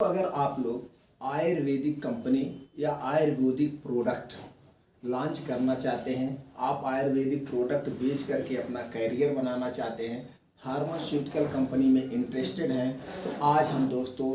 अगर आप लोग आयुर्वेदिक कंपनी या आयुर्वेदिक प्रोडक्ट लॉन्च करना चाहते हैं, आप आयुर्वेदिक प्रोडक्ट बेच करके अपना करियर बनाना चाहते हैं, फार्मास्यूटिकल कंपनी में इंटरेस्टेड हैं, तो आज हम दोस्तों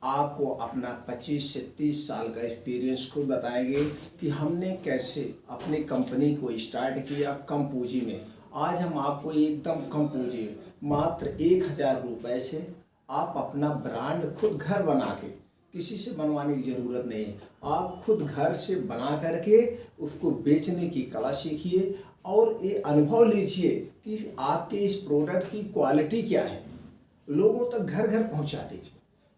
आपको अपना 25 से 30 साल का एक्सपीरियंस खुद बताएंगे कि हमने कैसे अपनी कंपनी को स्टार्ट किया कम पूंजी में। आज हम आपको एकदम कम पूंजी में मात्र 1000 रुपये से आप अपना ब्रांड खुद घर बना के, किसी से बनवाने की ज़रूरत नहीं है, आप खुद घर से बना करके उसको बेचने की कला सीखिए और ये अनुभव लीजिए कि आपके इस प्रोडक्ट की क्वालिटी क्या है, लोगों तक घर घर पहुंचा दीजिए।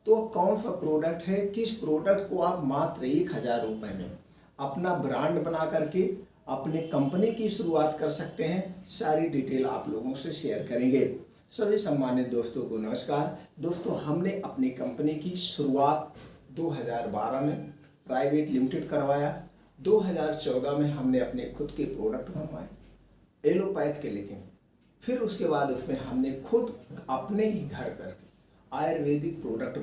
तो कौन सा प्रोडक्ट है, किस प्रोडक्ट को आप मात्र 1000 रुपये में अपना ब्रांड बना करके अपने कंपनी की शुरुआत कर सकते हैं, सारी डिटेल आप लोगों से शेयर करेंगे। सभी सम्मानित दोस्तों को नमस्कार। दोस्तों, हमने अपनी कंपनी की शुरुआत 2012 में प्राइवेट लिमिटेड करवाया। 2014 में हमने अपने खुद के प्रोडक्ट बनवाए एलोपैथ के, लेकिन फिर उसके बाद उसमें हमने खुद अपने ही घर पर आयुर्वेदिक प्रोडक्ट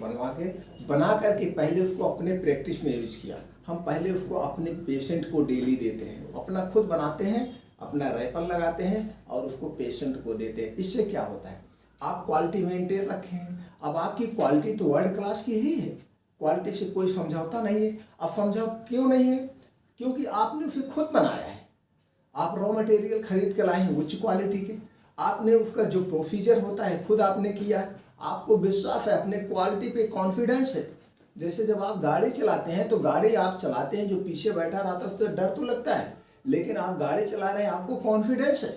बना करके पहले उसको अपने प्रैक्टिस में यूज किया। हम पहले उसको अपने पेशेंट को डेली देते हैं, अपना खुद बनाते हैं, अपना रैपर लगाते हैं और उसको पेशेंट को देते हैं। इससे क्या होता है, आप क्वालिटी मेंटेन रखें। अब आपकी क्वालिटी तो वर्ल्ड क्लास की ही है, क्वालिटी से कोई समझौता नहीं है। अब समझाओ क्यों नहीं है, क्योंकि आपने उसे खुद बनाया है। आप रॉ मटेरियल खरीद के लाए हैं उच्च क्वालिटी के, आपने उसका जो प्रोसीजर होता है खुद आपने किया है, आपको विश्वास है, अपने क्वालिटी पे कॉन्फिडेंस है। जैसे जब आप गाड़ी चलाते हैं तो गाड़ी आप चलाते हैं, जो पीछे बैठा रहता है उससे डर तो लगता है, लेकिन आप गाड़ी चला रहे हैं, आपको कॉन्फिडेंस है,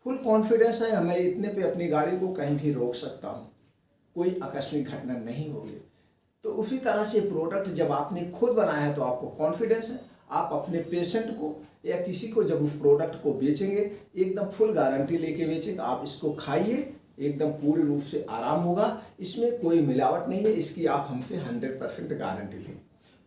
फुल कॉन्फिडेंस है, मैं इतने पे अपनी गाड़ी को कहीं भी रोक सकता हूँ, कोई आकस्मिक घटना नहीं होगी। तो उसी तरह से प्रोडक्ट जब आपने खुद बनाया है तो आपको कॉन्फिडेंस है। आप अपने पेशेंट को या किसी को जब उस प्रोडक्ट को बेचेंगे, एकदम फुल गारंटी लेके बेचेंगे। आप इसको खाइए, एकदम पूर्ण रूप से आराम होगा, इसमें कोई मिलावट नहीं है, इसकी आप हमसे 100% गारंटी लें।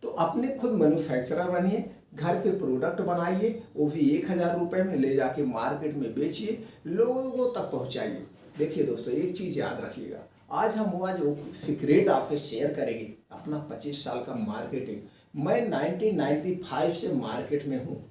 तो अपने खुद मैन्युफैक्चरर बनिए, घर पे प्रोडक्ट बनाइए, वो भी 1000 रुपये में ले जाके मार्केट में बेचिए, लोगों तक पहुंचाइए। देखिए दोस्तों, एक चीज़ याद रखिएगा, आज हम वो सीक्रेट आपसे शेयर करेंगे अपना 25 साल का मार्केटिंग। मैं 1995 से मार्केट में हूँ,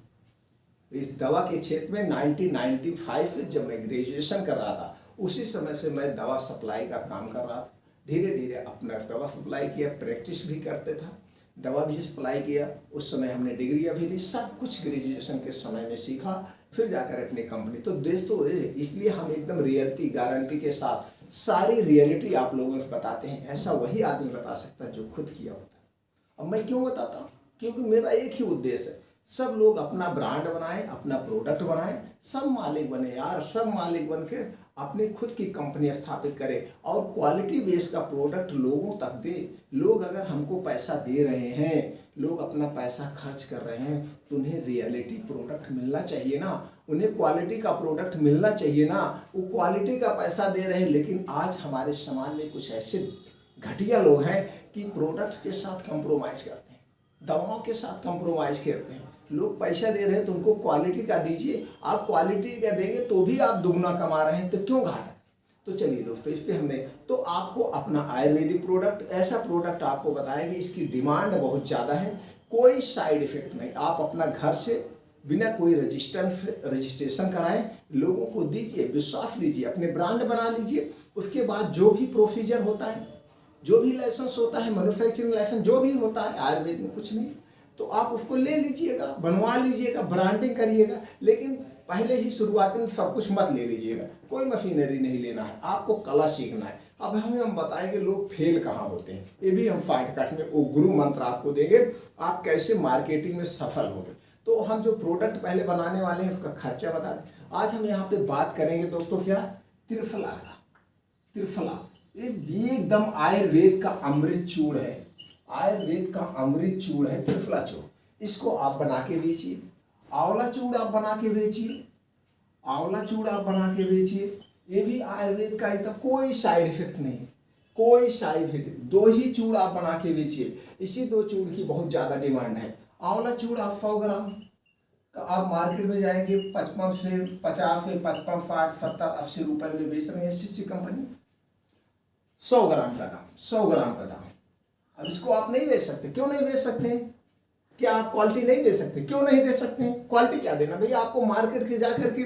इस दवा के क्षेत्र में 1995 से जब मैं ग्रेजुएशन कर रहा था, उसी समय से मैं दवा सप्लाई का काम कर रहा था। धीरे धीरे अपना दवा सप्लाई किया, प्रैक्टिस भी करते था, दवा भी सप्लाई किया। उस समय हमने डिग्रियाँ भी ली, सब कुछ ग्रेजुएशन के समय में सीखा, फिर जाकर अपनी कंपनी। तो दोस्तों, इसलिए हम एकदम रियलिटी गारंटी के साथ सारी रियलिटी आप लोगों को बताते हैं। ऐसा वही आदमी बता सकता है जो खुद किया होता है। अब मैं क्यों बताता हूँ, क्योंकि मेरा एक ही उद्देश्य है, सब लोग अपना ब्रांड बनाएं, अपना प्रोडक्ट बनाएं, सब मालिक बने यार, सब मालिक बन के अपनी खुद की कंपनी स्थापित करें और क्वालिटी बेस का प्रोडक्ट लोगों तक दे। लोग अगर हमको पैसा दे रहे हैं, लोग अपना पैसा खर्च कर रहे हैं, तो उन्हें रियलिटी प्रोडक्ट मिलना चाहिए ना, उन्हें क्वालिटी का प्रोडक्ट मिलना चाहिए ना। वो क्वालिटी का पैसा दे रहे हैं, लेकिन आज हमारे समाज में कुछ ऐसे घटिया लोग हैं कि प्रोडक्ट के साथ कंप्रोमाइज करते हैं, दवाओं के साथ कंप्रोमाइज करते हैं। लोग पैसा दे रहे हैं तो उनको क्वालिटी का दीजिए, आप क्वालिटी का देंगे तो भी आप दुगना कमा रहे हैं, तो क्यों घाटा। तो चलिए दोस्तों, इस पे हमने तो आपको अपना आयुर्वेदिक प्रोडक्ट, ऐसा प्रोडक्ट आपको बताएंगे, इसकी डिमांड बहुत ज़्यादा है, कोई साइड इफेक्ट नहीं। आप अपना घर से बिना कोई रजिस्ट्रेशन कराएं लोगों को दीजिए, विश्वास लीजिए, अपने ब्रांड बना लीजिए। उसके बाद जो भी प्रोसीजर होता है, जो भी लाइसेंस होता है, मैन्युफैक्चरिंग लाइसेंस जो भी होता है, आयुर्वेद में कुछ नहीं, तो आप उसको ले लीजिएगा, बनवा लीजिएगा, ब्रांडिंग करिएगा। लेकिन पहले ही शुरुआत में सब कुछ मत ले लीजिएगा, कोई मशीनरी नहीं लेना है, आपको कला सीखना है। अब हम बताएंगे लोग फेल कहाँ होते हैं, ये भी हम फाइट कट में वो गुरु मंत्र आपको देंगे, आप कैसे मार्केटिंग में सफल होंगे। तो हम जो प्रोडक्ट पहले बनाने वाले हैं उसका खर्चा बता दें। आज हम यहाँ पे बात करेंगे दोस्तों, क्या, त्रिफला का। त्रिफला ये एकदम आयुर्वेद का अमृत चूर्ण है, आयुर्वेद का अमृत चूर्ण है त्रिफला चूर्ण। इसको आप बना के बेचिए। आंवला चूर्ण आप बना के बेचिए, आंवला चूर्ण आप बना के बेचिए, ये भी आयुर्वेद का एकदम कोई साइड इफेक्ट नहीं है, कोई साइड इफेक्ट। 2 ही चूर्ण आप बना के बेचिए, इसी 2 चूर्ण की बहुत ज़्यादा डिमांड है। आंवला चूर्ण आप 100 ग्राम का आप मार्केट में जाएंगे 55 से 50 से 55, 60, 70, 80 रुपये में बेच रहे हैं एससीसी कंपनी। 100 ग्राम का दाम, 100 ग्राम का दाम। अब इसको आप नहीं बेच सकते। क्यों नहीं बेच सकते हैं? क्या आप क्वालिटी नहीं दे सकते? क्यों नहीं दे सकते हैं? क्वालिटी क्या देना भैया, आपको मार्केट के जाकर के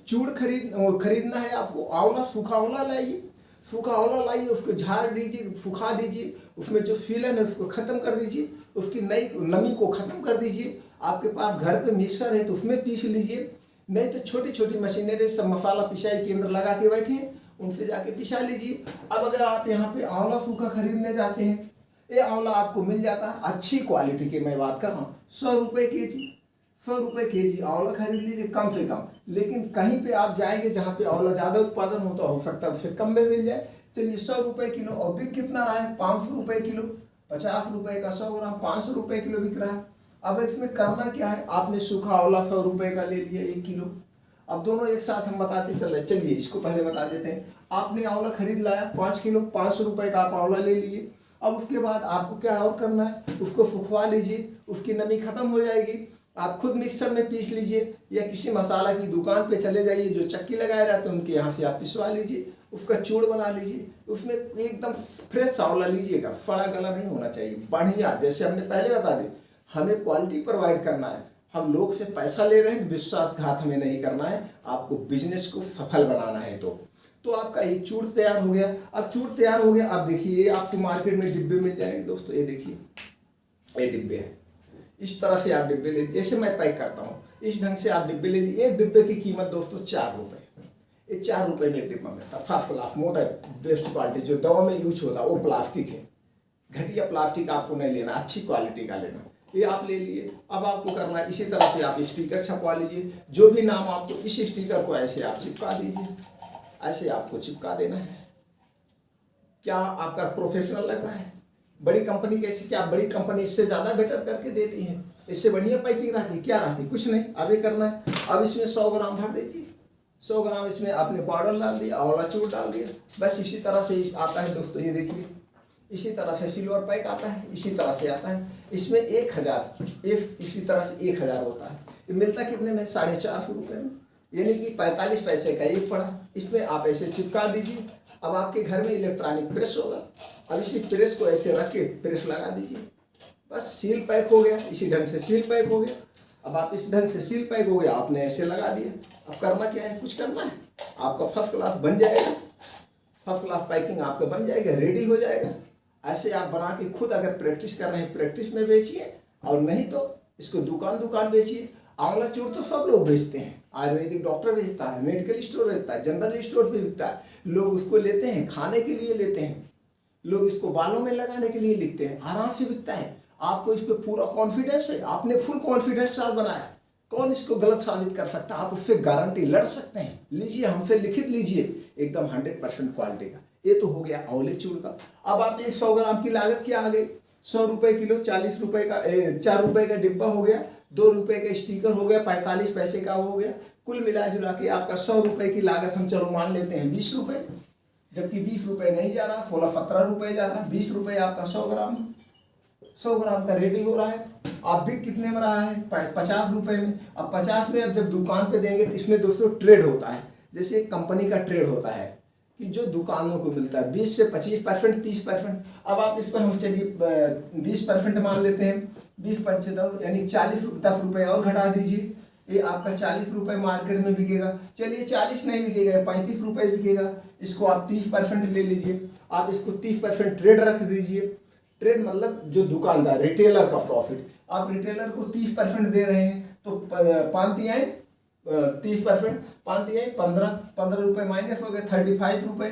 चूड़ खरीदना है आपको। आंवला, सूखा आंवला लाइए, सूखा आंवला लाइए, उसको झाड़ दीजिए, सुखा दीजिए, उसमें जो फीलन है उसको ख़त्म कर दीजिए, उसकी नई नमी को ख़त्म कर दीजिए। आपके पास घर पे मिक्सर है तो उसमें पीस लीजिए, नहीं तो छोटी छोटी मशीनरी सब मसाला पिसाई केंद्र लगा के बैठे हैं, उनसे जाके पिसा लीजिए। अब अगर आप यहाँ पे आंवला सूखा खरीदने जाते हैं, ये आंवला आपको मिल जाता है अच्छी क्वालिटी की, मैं बात कर रहा हूँ 100 रुपये के जी, 100 रुपये के जी आंवला खरीद लीजिए कम से कम। लेकिन कहीं पे आप जाएंगे जहाँ पे आंवला ज़्यादा उत्पादन होता हो सकता है उससे कम में मिल जाए। चलिए 100 रुपये किलो, और बिक कितना रहा है? 500 रुपये किलो, 50 रुपये का 100 ग्राम 500 रुपये किलो बिक रहा है। अब इसमें करना क्या है, आपने सूखा आंवला 100 रुपये का ले लिया 1 किलो। अब दोनों एक साथ हम बताते चल रहे, चलिए इसको पहले बता देते हैं। आपने आंवला खरीद लाया 5 किलो, 500 रुपये का आप आंवला ले लिए। अब उसके बाद आपको क्या और करना है, उसको सुखवा लीजिए, उसकी नमी खत्म हो जाएगी। आप खुद मिक्सर में पीस लीजिए या किसी मसाला की दुकान पे चले जाइए, जो चक्की लगाए रहते हैं उनके यहाँ से आप पिसवा लीजिए, उसका चूड़ बना लीजिए। उसमें एकदम फ्रेश आंवला लीजिएगा, फड़ा गला नहीं होना चाहिए, बढ़िया। जैसे हमने पहले बता दी, हमें क्वालिटी प्रोवाइड करना है, हम लोग से पैसा ले रहे हैं, विश्वासघात हमें नहीं करना है, आपको बिजनेस को सफल बनाना है। तो आपका ये चूड़ तैयार हो गया। अब चूड़ तैयार हो गया, अब देखिए ये आपको मार्केट में डिब्बे मिल जाएंगे दोस्तों, ये देखिए ये डिब्बे हैं, इस तरह से आप डिब्बे ले लीजिए। ऐसे मैं पैक करता हूँ, इस ढंग से आप डिब्बे ले लीजिए। एक डिब्बे की कीमत दोस्तों 4 रुपये, ये 4 रुपये में एक डिब्बा मिलता है, फर्स्ट क्लास मोटा बेस्ट क्वालिटी, जो दवा में यूज होता है वो प्लास्टिक है, घटिया प्लास्टिक आपको नहीं लेना, अच्छी क्वालिटी का लेना। ये आप ले लिए। अब आपको करना है इसी तरह से आप स्टिकर छपवा लीजिए, जो भी नाम आपको, इस स्टिकर को ऐसे आप चिपका दीजिए, ऐसे आपको चिपका देना है। क्या आपका प्रोफेशनल लग रहा है? बड़ी कंपनी कैसे, क्या बड़ी कंपनी इससे ज़्यादा बेटर करके देती है, इससे बढ़िया पैकिंग रहती है? क्या रहती है? कुछ नहीं। अब ये करना है, अब इसमें 100 ग्राम भर दीजिए, 100 ग्राम इसमें आपने पाउडर डाल दिया, आंवला चूड़ डाल दिया, बस इसी तरह से आता है दोस्तों। ये देखिए इसी तरह से सिल्वर पैक आता है, इसी तरह से आता है। इसमें 1000 इसी तरह से 1000 होता है। ये मिलता कितने में? 450 रुपये में, यानी कि 45 पैसे का एक पड़ा। इसमें आप ऐसे चिपका दीजिए। अब आपके घर में इलेक्ट्रॉनिक प्रेस होगा, अब इसी प्रेस को ऐसे रख के प्रेस लगा दीजिए, बस सील पैक हो गया। इसी ढंग से सील पैक हो गया। अब आप इस ढंग से सील पैक हो गया, आपने ऐसे लगा दिया। अब करना क्या है? कुछ करना है, आपका फर्स्ट क्लास बन जाएगा, फर्स्ट क्लास पैकिंग आपका बन जाएगा, रेडी हो जाएगा। ऐसे आप बना के खुद अगर प्रैक्टिस कर रहे हैं, प्रैक्टिस में बेचिए, और नहीं तो इसको दुकान बेचिए। आंवला चूड़ तो सब लोग बेचते हैं, आयुर्वेदिक डॉक्टर बेचता है, मेडिकल स्टोर बेचता है, जनरल स्टोर पे बिकता है। लोग उसको लेते हैं, खाने के लिए लेते हैं, लोग इसको बालों में लगाने के लिए लिखते हैं, आराम से बिकता है। आपको इस पर पूरा कॉन्फिडेंस है, आपने फुल कॉन्फिडेंस साथ बनाया, कौन इसको गलत साबित कर सकता है? आप उससे गारंटी लड़ सकते हैं। लीजिए, हमसे लिखित लीजिए, एकदम 100% क्वालिटी का। ये तो हो गया आंवले चूड़ का। अब आप 100 ग्राम की लागत क्या आ गई? 100 रुपये किलो, 40 रुपये का 4 रुपये का डिब्बा हो गया, 2 रुपये का स्टिकर हो गया, 45 पैसे का हो गया। कुल मिला जुला के आपका 100 रुपये की लागत हम चलो मान लेते हैं 20 रुपये, जबकि 20 रुपये नहीं जा रहा, 16-17 रुपये जा रहा। 20 रुपये आपका 100 ग्राम का रेडी हो रहा है। आप बिक कितने में रहा है? 50 रुपये में। अब 50 में अब जब दुकान पे देंगे तो इसमें दोस्तों ट्रेड होता है, जैसे एक कंपनी का ट्रेड होता है कि जो दुकानों को मिलता है 20 से 25%, 30%। अब आप इस पर हम चलिए 20% मान लेते हैं, 20 यानी 10 रुपये और घटा दीजिए। ये आपका 40 रुपये मार्केट में बिकेगा। चलिए 40 नहीं बिकेगा, 35 रुपये बिकेगा। इसको आप 30% ले लीजिए, आप इसको 30% ट्रेड रख दीजिए। ट्रेड मतलब जो दुकानदार, रिटेलर का प्रॉफिट। आप रिटेलर को 30% दे रहे हैं तो 30%, 15 रुपये माइनस हो गए, 35 रुपये।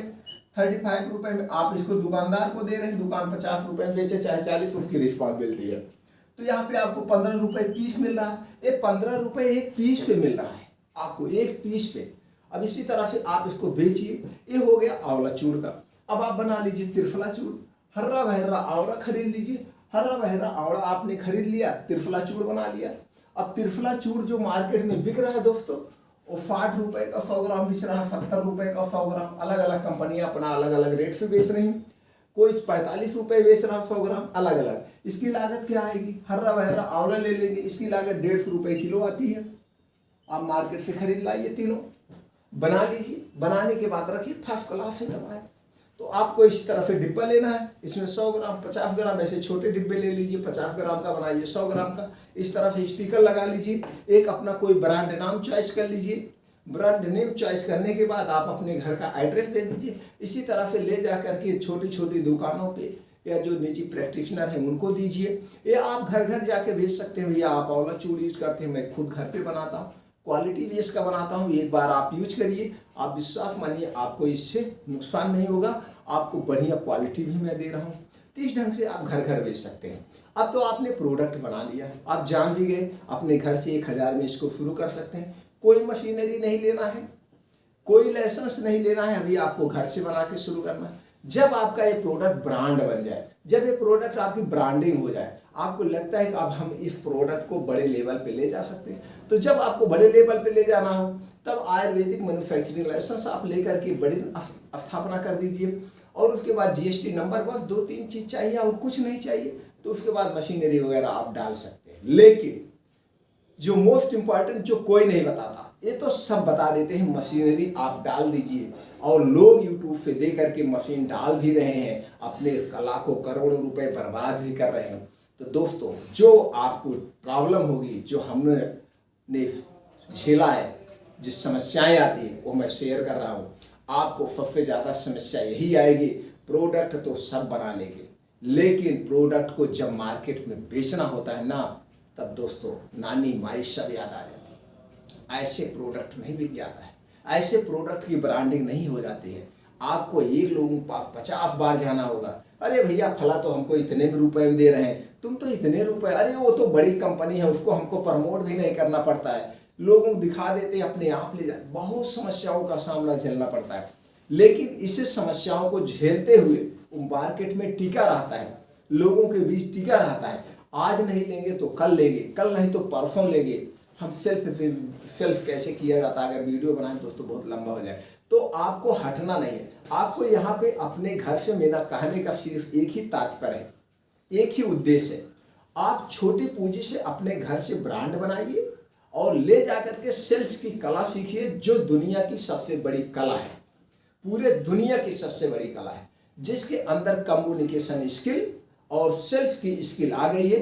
35 रुपये में आप इसको दुकानदार को दे रहे हैं, दुकान 50 रुपये बेचे चाहे 40, उसकी रिस्पॉन्सिबिलिटी है। तो यहाँ पे आपको 15 रुपये पीस मिल रहा है। ये 15 रुपये एक पीस पे मिल रहा है आपको, एक पीस पे। अब इसी तरह से आप इसको बेचिए। ये हो गया आंवला चूड़ का। अब आप बना लीजिए त्रिफला चूड़। हर्रा भर्रा आंवला खरीद लीजिए, हर्रा भर्रा आंवला आपने खरीद लिया, त्रिफला चूड़ बना लिया। अब त्रिफला चूड़ जो मार्केट में बिक रहा है दोस्तों, वो 60 रुपये का 100 ग्राम बिक रहा है, 70 रुपये का 100 ग्राम। अलग अलग कंपनियां अपना अलग अलग रेट पे बेच रही हैं। कोई 45 रुपये बेच रहा है 100 ग्राम, अलग अलग। इसकी लागत क्या आएगी? हर्रा भर्रा आंवला ले लेंगे, इसकी लागत 150 रुपये किलो आती है। आप मार्केट से खरीद लाइए, तीनों बना लीजिए। बनाने के बाद रखिए, फर्स्ट क्लास से दवा है। तो आपको इस तरह से डिब्बा लेना है, इसमें 100 ग्राम 50 ग्राम ऐसे छोटे डिब्बे ले लीजिए, 50 ग्राम का बनाइए, 100 ग्राम का। इस तरह से स्टिकर लगा लीजिए। एक अपना कोई ब्रांड नाम चॉइस कर लीजिए। ब्रांड नेम चॉइस करने के बाद आप अपने घर का एड्रेस दे दीजिए। इसी तरह से ले जा करके छोटी छोटी दुकानों पे या जो निजी प्रैक्टिशनर हैं उनको दीजिए, या आप घर घर जाके बेच सकते हैं। भैया आप आंवला चूड़ी यूज करते हैं, मैं खुद घर पे बनाता हूँ, क्वालिटी भी इसका बनाता हूँ, एक बार आप यूज करिए, आप विश्वास मानिए आपको इससे नुकसान नहीं होगा, आपको बढ़िया क्वालिटी भी मैं दे रहा हूँ। तो इस ढंग से आप घर घर बेच सकते हैं। अब तो आपने प्रोडक्ट बना लिया, आप जान भी गए, अपने घर से 1000 में इसको शुरू कर सकते हैं। कोई मशीनरी नहीं लेना है, कोई लाइसेंस नहीं लेना है, अभी आपको घर से बना के शुरू करना है। जब आपका ये प्रोडक्ट ब्रांड बन जाए, जब ये प्रोडक्ट आपकी ब्रांडिंग हो जाए, आपको लगता है कि अब हम इस प्रोडक्ट को बड़े लेवल पे ले जा सकते हैं, तो जब आपको बड़े लेवल पे ले जाना हो तब आयुर्वेदिक मैन्युफैक्चरिंग लाइसेंस आप लेकर के बड़ी स्थापना कर दीजिए। और उसके बाद जीएसटी नंबर, बस 2-3 चीज चाहिए और कुछ नहीं चाहिए। तो उसके बाद मशीनरी वगैरह आप डाल सकते हैं। लेकिन जो मोस्ट इंपॉर्टेंट, जो कोई नहीं बताता, ये तो सब बता देते हैं, मशीनरी आप डाल दीजिए। और लोग यूट्यूब से दे करके मशीन डाल भी रहे हैं, अपने लाखों करोड़ों रुपए बर्बाद भी कर रहे हैं। तो दोस्तों, जो आपको प्रॉब्लम होगी, जो हमने झेला है, जिस समस्याएं आती है वो मैं शेयर कर रहा हूँ। आपको सबसे ज़्यादा समस्या यही आएगी, प्रोडक्ट तो सब बना लेंगे, लेकिन प्रोडक्ट को जब मार्केट में बेचना होता है ना, तब दोस्तों नानी माई सब याद आ जाती है। ऐसे प्रोडक्ट नहीं बिक जाता है, ऐसे प्रोडक्ट की ब्रांडिंग नहीं हो जाती है। आपको एक लोगों के पास 50 बार जाना होगा, अरे भैया फला तो हमको इतने में रुपए में दे रहे हैं, तुम तो इतने रुपए, अरे वो तो बड़ी कंपनी है, उसको हमको प्रमोट भी नहीं करना पड़ता है, लोगों को दिखा देते अपने आप ले जाते। बहुत समस्याओं का सामना झेलना पड़ता है, लेकिन इस समस्याओं को झेलते हुए वो मार्केट में टिका रहता है, लोगों के बीच टिका रहता है। आज नहीं लेंगे तो कल लेंगे, कल नहीं तो परसों लेंगे। हम सेल्फ कैसे किया जाता है, अगर वीडियो बनाएं दोस्तों बहुत लंबा हो जाए। तो आपको हटना नहीं है, आपको यहाँ पे अपने घर से मेरा कहने का सिर्फ एक ही तात्पर्य है, एक ही उद्देश्य है। आप छोटी पूंजी से अपने घर से ब्रांड बनाइए और ले जाकर के सेल्स की कला सीखिए, जो दुनिया की सबसे बड़ी कला है, पूरे दुनिया की सबसे बड़ी कला है, जिसके अंदर कम्युनिकेशन स्किल और सेल्फ की स्किल आ गई है।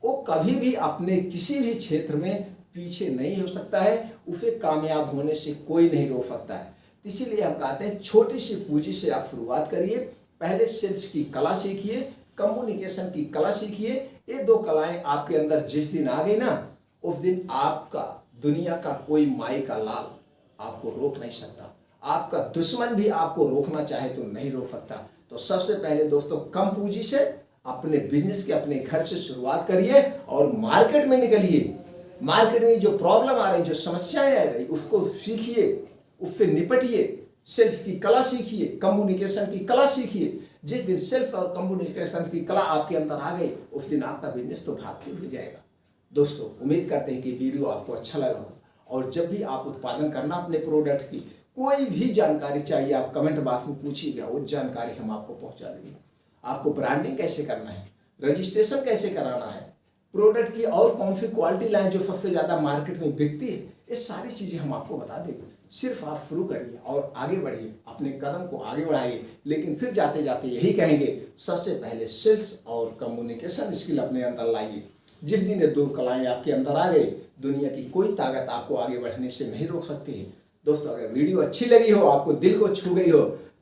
वो कभी भी अपने किसी भी क्षेत्र में पीछे नहीं हो सकता है, उसे कामयाब होने से कोई नहीं रोक सकता है। इसीलिए हम कहते हैं छोटी सी पूंजी से आप शुरुआत करिए, पहले सेल्फ की कला सीखिए, कम्युनिकेशन की कला सीखिए। ये 2 कलाएं आपके अंदर जिस दिन आ गई ना, उस दिन आपका दुनिया का कोई माई का लाल आपको रोक नहीं सकता, आपका दुश्मन भी आपको रोकना चाहे तो नहीं रोक सकता। तो सबसे पहले दोस्तों, कम पूंजी से अपने बिजनेस के अपने घर से शुरुआत करिए और मार्केट में निकलिए। मार्केट में जो प्रॉब्लम आ रही, जो समस्याएं आ रही, उसको सीखिए, उससे निपटिए, सेल्फ की कला सीखिए, कम्युनिकेशन की कला सीखिए। जिस दिन सेल्फ और कम्युनिकेशन की कला आपके अंदर आ गई, उस दिन आपका बिजनेस तो भागते हुए जाएगा। दोस्तों, उम्मीद करते हैं कि वीडियो आपको अच्छा लगा हो, और जब भी आप उत्पादन करना अपने प्रोडक्ट की कोई भी जानकारी चाहिए, आप कमेंट बॉक्स में पूछिएगा, वो जानकारी हम आपको पहुंचा देंगे। आपको ब्रांडिंग कैसे करना है, रजिस्ट्रेशन कैसे कराना है, प्रोडक्ट की और कौन सी क्वालिटी लाइन जो सबसे ज़्यादा मार्केट में बिकती है, ये सारी चीज़ें हम आपको बता देंगे। सिर्फ आप शुरू करिए और आगे बढ़िए, अपने कदम को आगे बढ़ाइए। लेकिन फिर जाते जाते यही कहेंगे, सबसे पहले सेल्स और कम्युनिकेशन स्किल अपने अंदर लाइए। जिस दिन ये 2 कलाएं आपके अंदर आ गई, दुनिया की कोई ताकत आपको आगे बढ़ने से नहीं रोक सकती है। दोस्तों, अगर वीडियो अच्छी लगी हो, आपको दिल को छू गई हो,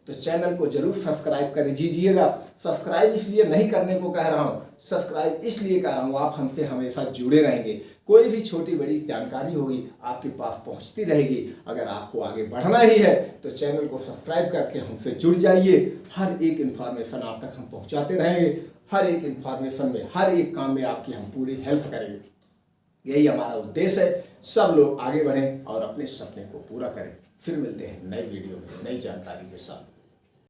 तो चैनल को जरूर सब्सक्राइब कर दीजिएगा। सब्सक्राइब इसलिए नहीं करने को कह रहा हूँ, सब्सक्राइब इसलिए कह रहा हूँ, आप हमसे हमेशा जुड़े रहेंगे। कोई भी छोटी बड़ी जानकारी होगी आपके पास पहुँचती रहेगी। अगर आपको आगे बढ़ना ही है तो चैनल को सब्सक्राइब करके हमसे जुड़ जाइए। हर एक इन्फॉर्मेशन आप तक हम पहुँचाते रहेंगे, हर एक इन्फॉर्मेशन में, हर एक काम में आपकी हम पूरी हेल्प करेंगे। यही हमारा उद्देश्य है, सब लोग आगे बढ़ें और अपने सपने को पूरा करें। फिर मिलते हैं नई वीडियो में नई जानकारी के साथ।